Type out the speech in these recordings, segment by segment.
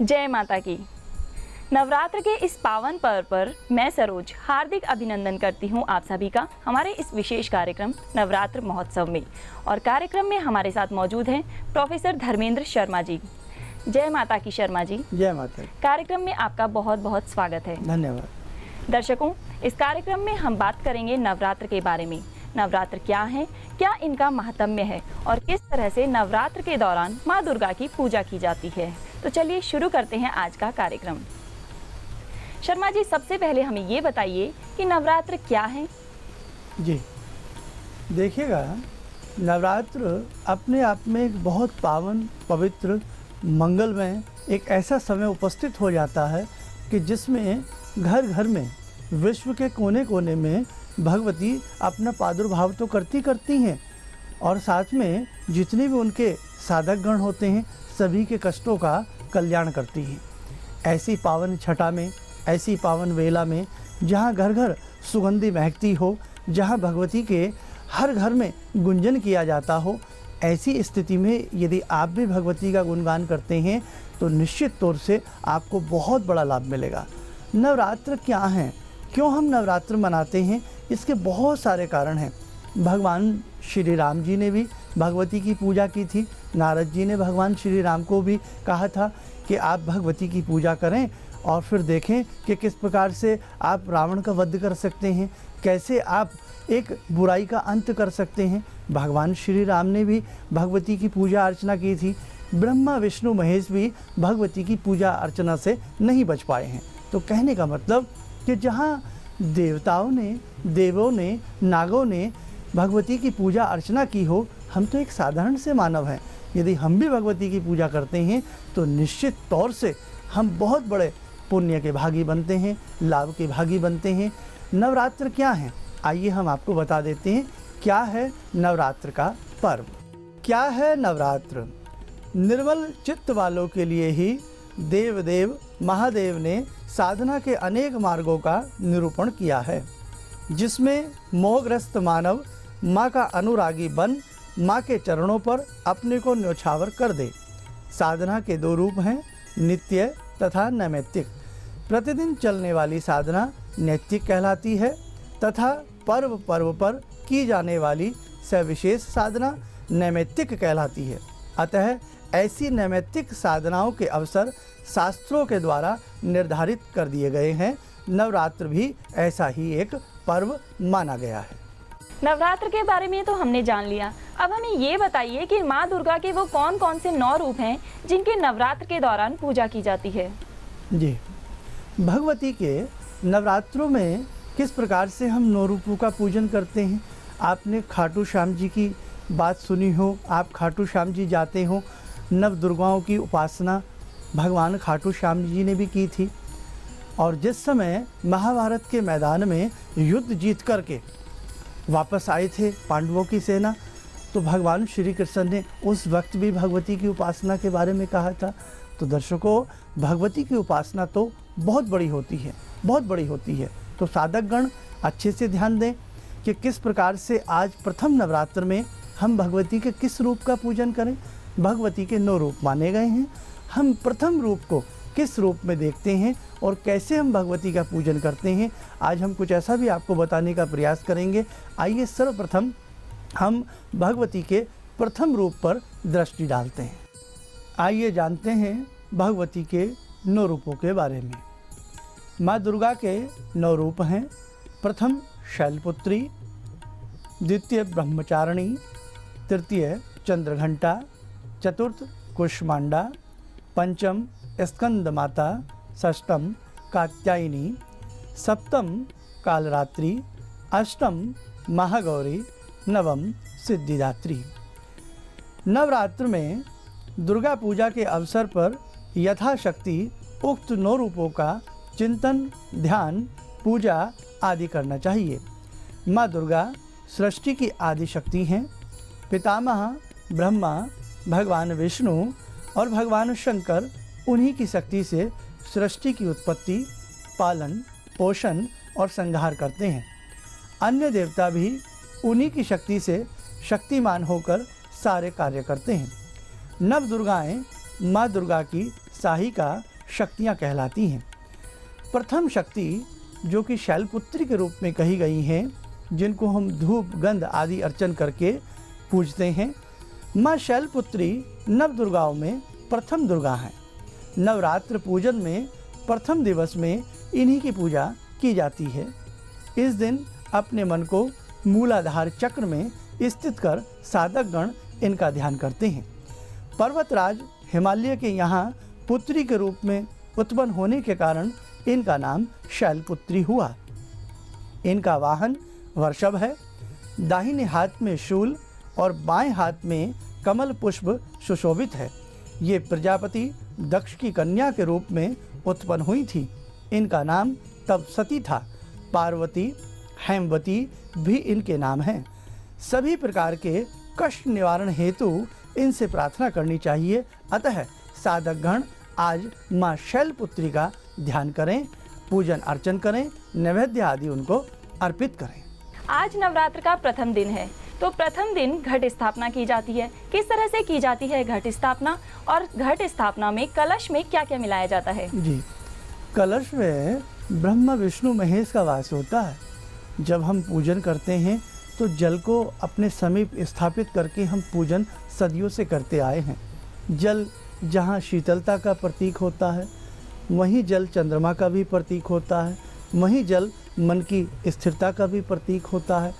जय माता की। नवरात्र के इस पावन पर्व पर मैं सरोज हार्दिक अभिनंदन करती हूं आप सभी का हमारे इस विशेष कार्यक्रम नवरात्र महोत्सव में। और कार्यक्रम में हमारे साथ मौजूद हैं प्रोफेसर धर्मेंद्र शर्मा जी। जय माता की शर्मा जी। जय माता। कार्यक्रम में आपका बहुत बहुत स्वागत है। धन्यवाद। दर्शकों, इस कार्यक्रम में हम बात करेंगे नवरात्र के बारे में। नवरात्र क्या है, क्या इनका महात्म्य है और किस तरह से नवरात्र के दौरान माँ दुर्गा की पूजा की जाती है। तो चलिए शुरू करते हैं आज का कार्यक्रम। शर्मा जी, सबसे पहले हमें ये बताइए कि नवरात्र क्या है। जी देखिएगा, नवरात्र अपने आप में एक बहुत पावन, पवित्र, मंगलमय एक ऐसा समय उपस्थित हो जाता है कि जिसमें घर घर में, विश्व के कोने कोने में भगवती अपना प्रादुर्भाव तो करती हैं और साथ में जितने भी उनके साधकगण होते हैं सभी के कष्टों का कल्याण करती हैं। ऐसी पावन छटा में, ऐसी पावन वेला में जहाँ घर घर सुगंधी महकती हो, जहाँ भगवती के हर घर में गुंजन किया जाता हो, ऐसी स्थिति में यदि आप भी भगवती का गुणगान करते हैं तो निश्चित तौर से आपको बहुत बड़ा लाभ मिलेगा। नवरात्र क्या हैं, क्यों हम नवरात्र मनाते हैं, इसके बहुत सारे कारण हैं। भगवान श्री राम जी ने भी भगवती की पूजा की थी। नारद जी ने भगवान श्री राम को भी कहा था कि आप भगवती की पूजा करें और फिर देखें कि किस प्रकार से आप रावण का वध कर सकते हैं, कैसे आप एक बुराई का अंत कर सकते हैं। भगवान श्री राम ने भी भगवती की पूजा अर्चना की थी। ब्रह्मा विष्णु महेश भी भगवती की पूजा अर्चना से नहीं बच पाए हैं। तो कहने का मतलब कि जहाँ देवताओं ने, देवों ने, नागों ने भगवती की पूजा अर्चना की हो, हम तो एक साधारण से मानव हैं, यदि हम भी भगवती की पूजा करते हैं तो निश्चित तौर से हम बहुत बड़े पुण्य के भागी बनते हैं, लाभ के भागी बनते हैं। नवरात्र क्या है, आइए हम आपको बता देते हैं क्या है नवरात्र का पर्व। क्या है नवरात्र? निर्मल चित्त वालों के लिए ही देव महादेव ने साधना के अनेक मार्गों का निरूपण किया है, जिसमें मोहग्रस्त मानव माँ का अनुरागी बन माँ के चरणों पर अपने को न्योछावर कर दे। साधना के दो रूप हैं, नित्य तथा नैमित्तिक। प्रतिदिन चलने वाली साधना नैतिक कहलाती है तथा पर्व पर्व पर की जाने वाली सविशेष साधना नैमित्तिक कहलाती है। अतः ऐसी नैमित्तिक साधनाओं के अवसर शास्त्रों के द्वारा निर्धारित कर दिए गए हैं। नवरात्र भी ऐसा ही एक पर्व माना गया है। नवरात्र के बारे में तो हमने जान लिया। अब हमें ये बताइए कि माँ दुर्गा के वो कौन कौन से 9 रूप हैं जिनके नवरात्र के दौरान पूजा की जाती है। जी, भगवती के नवरात्रों में किस प्रकार से हम 9 रूपों का पूजन करते हैं। आपने खाटू श्याम जी की बात सुनी हो, आप खाटू श्याम जी जाते हो। नव दुर्गाओं की उपासना भगवान खाटू श्याम जी ने भी की थी। और जिस समय महाभारत के मैदान में युद्ध जीत करके वापस आए थे पांडवों की सेना, तो भगवान श्री कृष्ण ने उस वक्त भी भगवती की उपासना के बारे में कहा था। तो दर्शकों, भगवती की उपासना तो बहुत बड़ी होती है, बहुत बड़ी होती है। तो साधकगण अच्छे से ध्यान दें कि किस प्रकार से आज प्रथम नवरात्र में हम भगवती के किस रूप का पूजन करें। भगवती के 9 रूप माने गए हैं। हम प्रथम रूप को किस रूप में देखते हैं और कैसे हम भगवती का पूजन करते हैं, आज हम कुछ ऐसा भी आपको बताने का प्रयास करेंगे। आइए सर्वप्रथम हम भगवती के प्रथम रूप पर दृष्टि डालते हैं। आइए जानते हैं भगवती के 9 रूपों के बारे में। माँ दुर्गा के 9 रूप हैं। प्रथम शैलपुत्री, द्वितीय ब्रह्मचारिणी, तृतीय चंद्रघंटा, चतुर्थ कुष्मांडा, पंचम स्कंद माता, षष्ठम कात्यायनी, सप्तम कालरात्रि, अष्टम महागौरी, नवम सिद्धिदात्री। नवरात्र में दुर्गा पूजा के अवसर पर यथाशक्ति उक्त 9 रूपों का चिंतन, ध्यान, पूजा आदि करना चाहिए। माँ दुर्गा सृष्टि की आदि शक्ति हैं। पितामह ब्रह्मा, भगवान विष्णु और भगवान शंकर उन्हीं की शक्ति से सृष्टि की उत्पत्ति, पालन, पोषण और संहार करते हैं। अन्य देवता भी उन्हीं की शक्ति से शक्तिमान होकर सारे कार्य करते हैं। नव दुर्गाएं माँ दुर्गा की सहायिका शक्तियाँ कहलाती हैं। प्रथम शक्ति जो कि शैलपुत्री के रूप में कही गई हैं, जिनको हम धूप गंध आदि अर्चन करके पूजते हैं। माँ शैलपुत्री नव दुर्गाओं में प्रथम दुर्गा हैं। नवरात्र पूजन में प्रथम दिवस में इन्हीं की पूजा की जाती है। इस दिन अपने मन को मूलाधार चक्र में स्थित कर साधक गण इनका ध्यान करते हैं। पर्वतराज हिमालय के यहाँ पुत्री के रूप में उत्पन्न होने के कारण इनका नाम शैलपुत्री हुआ। इनका वाहन वृषभ है। दाहिने हाथ में शूल और बाएं हाथ में कमल पुष्प सुशोभित है। ये प्रजापति दक्ष की कन्या के रूप में उत्पन्न हुई थी। इनका नाम तब सती था। पार्वती, हेमवती भी इनके नाम हैं। सभी प्रकार के कष्ट निवारण हेतु इनसे प्रार्थना करनी चाहिए। अतः साधक गण आज माँ शैलपुत्री का ध्यान करें, पूजन अर्चन करें, नैवेद्य आदि उनको अर्पित करें। आज नवरात्र का प्रथम दिन है, तो प्रथम दिन घट स्थापना की जाती है। किस तरह से की जाती है घट स्थापना, और घट स्थापना में कलश में क्या क्या मिलाया जाता है? जी, कलश में ब्रह्मा विष्णु महेश का वास होता है। जब हम पूजन करते हैं तो जल को अपने समीप स्थापित करके हम पूजन सदियों से करते आए हैं। जल जहाँ शीतलता का प्रतीक होता है, वहीं जल चंद्रमा का भी प्रतीक होता है, वहीं जल मन की स्थिरता का भी प्रतीक होता है।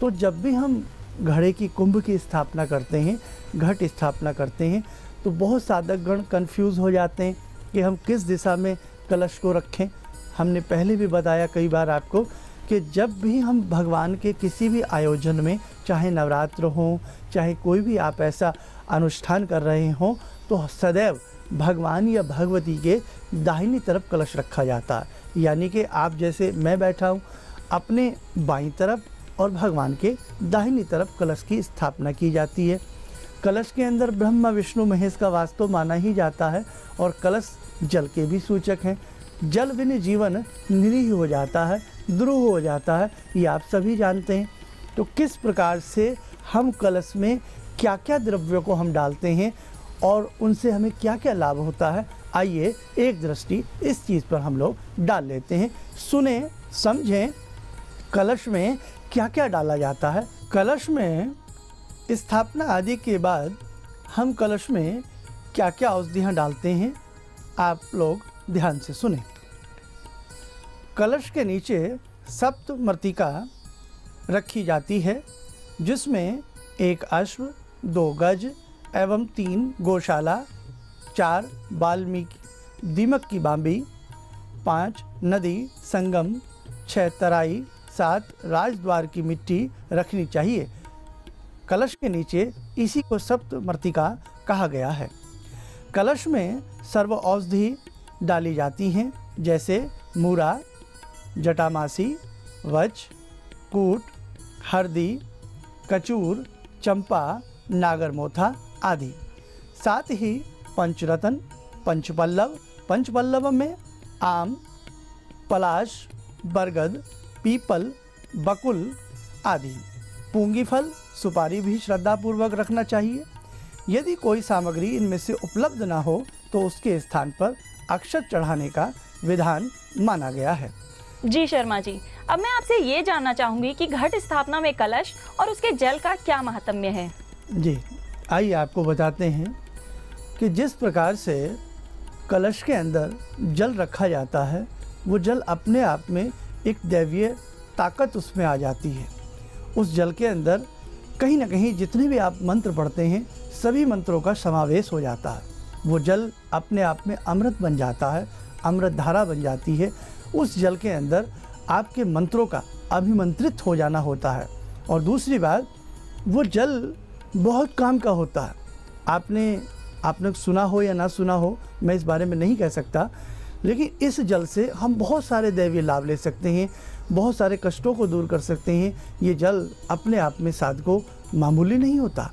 तो जब भी हम घड़े की कुंभ की स्थापना करते हैं, घट स्थापना करते हैं, तो बहुत साधक गण कन्फ्यूज़ हो जाते हैं कि हम किस दिशा में कलश को रखें। हमने पहले भी बताया कई बार आपको कि जब भी हम भगवान के किसी भी आयोजन में, चाहे नवरात्र हो, चाहे कोई भी आप ऐसा अनुष्ठान कर रहे हों, तो सदैव भगवान या भगवती के दाहिनी तरफ कलश रखा जाता है। यानी कि आप जैसे मैं बैठा हूँ, अपने बाईं तरफ और भगवान के दाहिनी तरफ कलश की स्थापना की जाती है। कलश के अंदर ब्रह्मा विष्णु महेश का वास तो माना ही जाता है, और कलश जल के भी सूचक हैं। जल बिना जीवन निरीह हो जाता है, द्रुह हो जाता है, ये आप सभी जानते हैं। तो किस प्रकार से हम कलश में क्या क्या द्रव्यों को हम डालते हैं और उनसे हमें क्या क्या लाभ होता है, आइए एक दृष्टि इस चीज़ पर हम लोग डाल लेते हैं। सुने, समझें, कलश में क्या क्या डाला जाता है। कलश में स्थापना आदि के बाद हम कलश में क्या क्या औषधियाँ डालते हैं, आप लोग ध्यान से सुने। कलश के नीचे सप्त मृत्तिका रखी जाती है, जिसमें 1 अश्व, 2 गज एवं 3 गौशाला, 4 वाल्मीकि दीमक की बांबी, 5 नदी संगम, 6 तराई, 7 राजद्वार की मिट्टी रखनी चाहिए। कलश के नीचे इसी को सप्त मृत्तिका कहा गया है। कलश में सर्व औषधि डाली जाती हैं, जैसे मूरा, जटामासी, वच, कूट, हरदी, कचूर, चंपा, नागरमोथा आदि। साथ ही पंचरत्न, पंचपल्लव, पंचपल्लव में आम, पलाश, बरगद, पीपल, बकुल आदि। पूंगी फल, सुपारी भी श्रद्धापूर्वक रखना चाहिए। यदि कोई सामग्री इनमें से उपलब्ध ना हो तो उसके स्थान पर अक्षत चढ़ाने का विधान माना गया है। जी शर्मा जी, अब मैं आपसे ये जानना चाहूँगी कि घट स्थापना में कलश और उसके जल का क्या महात्म्य है? जी, आइए आपको बताते हैं कि जिस प्रकार से कलश के अंदर जल रखा जाता है, वो जल अपने आप में एक दैवीय ताकत उसमें आ जाती है। उस जल के अंदर कहीं ना कहीं जितने भी आप मंत्र पढ़ते हैं, सभी मंत्रों का समावेश हो जाता है। वो जल अपने आप में अमृत बन जाता है, अमृत धारा बन जाती है। उस जल के अंदर आपके मंत्रों का अभिमंत्रित हो जाना होता है। और दूसरी बात, वो जल बहुत काम का होता है। आपने सुना हो या ना सुना हो, मैं इस बारे में नहीं कह सकता, लेकिन इस जल से हम बहुत सारे दैवीय लाभ ले सकते हैं, बहुत सारे कष्टों को दूर कर सकते हैं। ये जल अपने आप में साधको मामूली नहीं होता।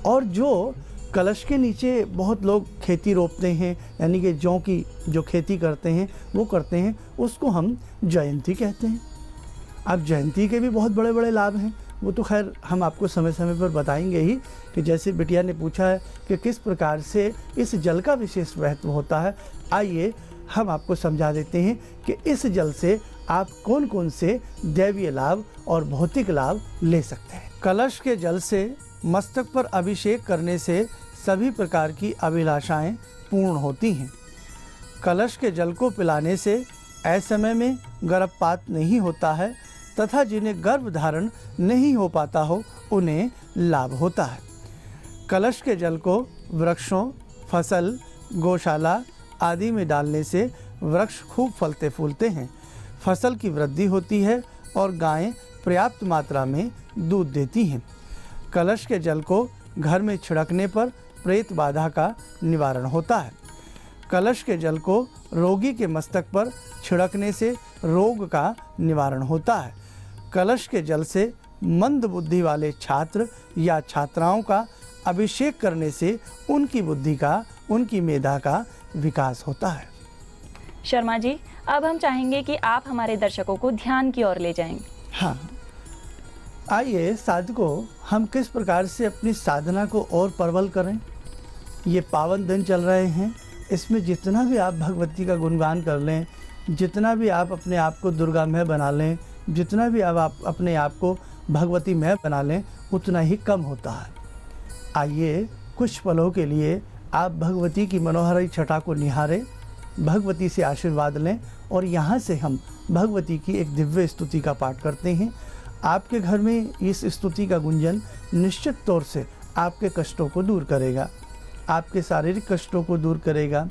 और जो कलश के नीचे बहुत लोग खेती रोपते हैं, यानी कि जौ की जो खेती करते हैं वो करते हैं, उसको हम जयंती कहते हैं। अब जयंती के भी बहुत बड़े बड़े लाभ हैं, वो तो खैर हम आपको समय समय पर बताएंगे ही। कि जैसे बिटिया ने पूछा है कि किस प्रकार से इस जल का विशेष महत्व होता है, आइए हम आपको समझा देते हैं कि इस जल से आप कौन कौन से दैवीय लाभ और भौतिक लाभ ले सकते हैं। कलश के जल से मस्तक पर अभिषेक करने से सभी प्रकार की अभिलाषाएं पूर्ण होती हैं। कलश के जल को पिलाने से असमय में गर्भपात नहीं होता है तथा जिन्हें गर्भ धारण नहीं हो पाता हो उन्हें लाभ होता है। कलश के जल को वृक्षों, फसल, गौशाला आदि में डालने से वृक्ष खूब फलते फूलते हैं, फसल की वृद्धि होती है और गायें पर्याप्त मात्रा में दूध देती हैं। कलश के जल को घर में छिड़कने पर प्रेत बाधा का निवारण होता है। कलश के जल को रोगी के मस्तक पर छिड़कने से रोग का निवारण होता है। कलश के जल से मंद बुद्धि वाले छात्र या छात्राओं का अभिषेक करने से उनकी बुद्धि का, उनकी मेधा का विकास होता है। शर्मा जी, अब हम चाहेंगे कि आप हमारे दर्शकों को ध्यान की ओर ले जाएं। हाँ, आइए साधकों, हम किस प्रकार से अपनी साधना को और प्रबल करें। ये पावन दिन चल रहे हैं, इसमें जितना भी आप भगवती का गुणगान कर लें, जितना भी आप अपने आप को दुर्गामय बना लें, जितना भी आप अपने आप को भगवतीमय बना लें, उतना ही कम होता है। आइए कुछ पलों के लिए आप भगवती की मनोहरी छटा को निहारें, भगवती से आशीर्वाद लें और यहाँ से हम भगवती की एक दिव्य स्तुति का पाठ करते हैं। आपके घर में इस स्तुति का गुंजन निश्चित तौर से आपके कष्टों को दूर करेगा, आपके शारीरिक कष्टों को दूर करेगा,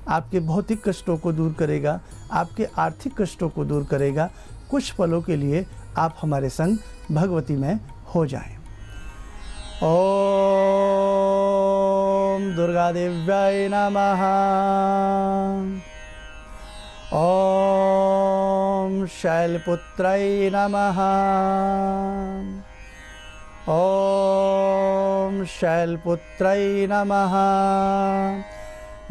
आपके भौतिक कष्टों को दूर करेगा, आपके आर्थिक कष्टों को दूर करेगा। कुछ पलों के लिए आप हमारे संग भगवती में हो जाएं। ओम दुर्गा देव्याय नमः। ओम शैलपुत्राय नमः। ओम शैलपुत्राय नमः।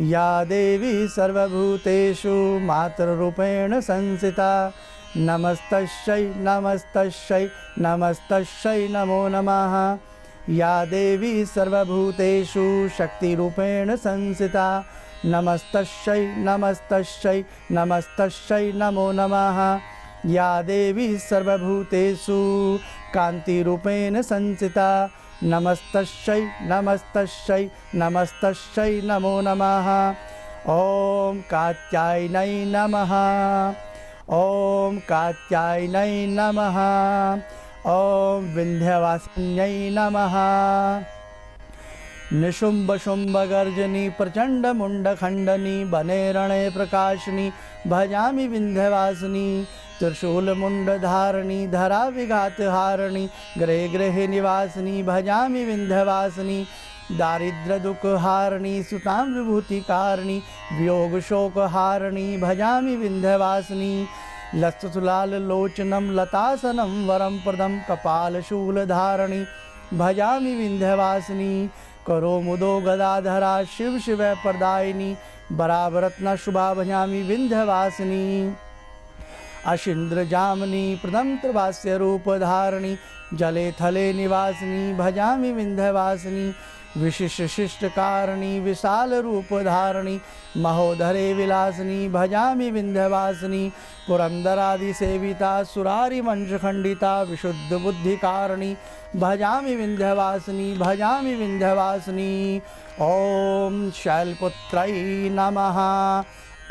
या देवी सर्वभूतेषु मातृरूपेण संस्थिता नमस्तस्यै नमस्तस्यै नमस्तस्यै नमो नमः। या देवी सर्वभूतेषु शक्तिरूपेण संस्थिता नमस्तस्यै नमस्तस्यै नमस्तस्यै नमो नमः। या देवी सर्वभूतेषु कान्तिरूपेण संस्थिता नमस्तस्यै नमस्तस्यै नमस्तस्यै नमो नमः। ओम कात्यायनै नमः। ओम कात्यायनै नमः। ओम विंध्यवासिन्यै नमः। निशुंभ शुंभ गर्जनी प्रचंड मुंड खंडनी बने रणे प्रकाशिनी भजामि विंध्यवासिनी। त्रिशूल मुंड धारणी धरा विघात हारणी गृहे गृहे निवासिनी भजामि विंध्यवासिनी। दारिद्र्य दुख हारणी सुतां विभूति कारिणी वियोग शोक हारणी भजामि विंध्यवासिनी। लसतुलाल लोचनम लतासनम वरम प्रदम कपाल शूल धारणी भजामि विंध्यवासिनी। करो मुदो गदाधरा शिव शिव प्रदायिनी बराबरत्न शुभा भजामि विंध्यवासिनी। अशिंद्र जामनी प्रदम त्रिभास्य रूप धारणी जले थले निवासिनी भजामि विंध्यवासिनी। विशिष्ट शिष्ट कारिणी विशाल रूप धारणी महोदरे विलासिनी भजामि विंध्यवासिनी। पुरंदरादि सेविता सुरारि मंच खंडिता विशुद्ध बुद्धि कारिणी भजामि विंध्यवासिनी भजामि विंध्यवासिनी। ओम शैलपुत्राय नमः।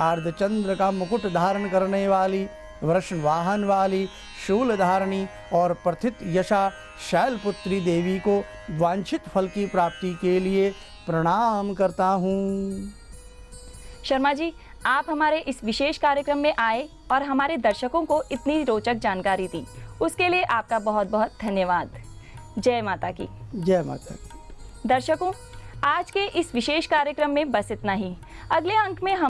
आर्धचंद्र का मुकुट धारण करने वाली, वृषण वाहन वाली, शूल धारणी और प्रथित यशा शैलपुत्री देवी को वांछित फल की प्राप्ति के लिए प्रणाम करता हूँ। शर्मा जी, आप हमारे इस विशेष कार्यक्रम में आए और हमारे दर्शकों को इतनी रोचक जानकारी दी, उसके लिए आपका बहुत बहुत धन्यवाद। जय माता की। जय माता की। दर्शकों, आज के इस विशेष कार्यक्रम में बस इतना ही। अगले अंक में हम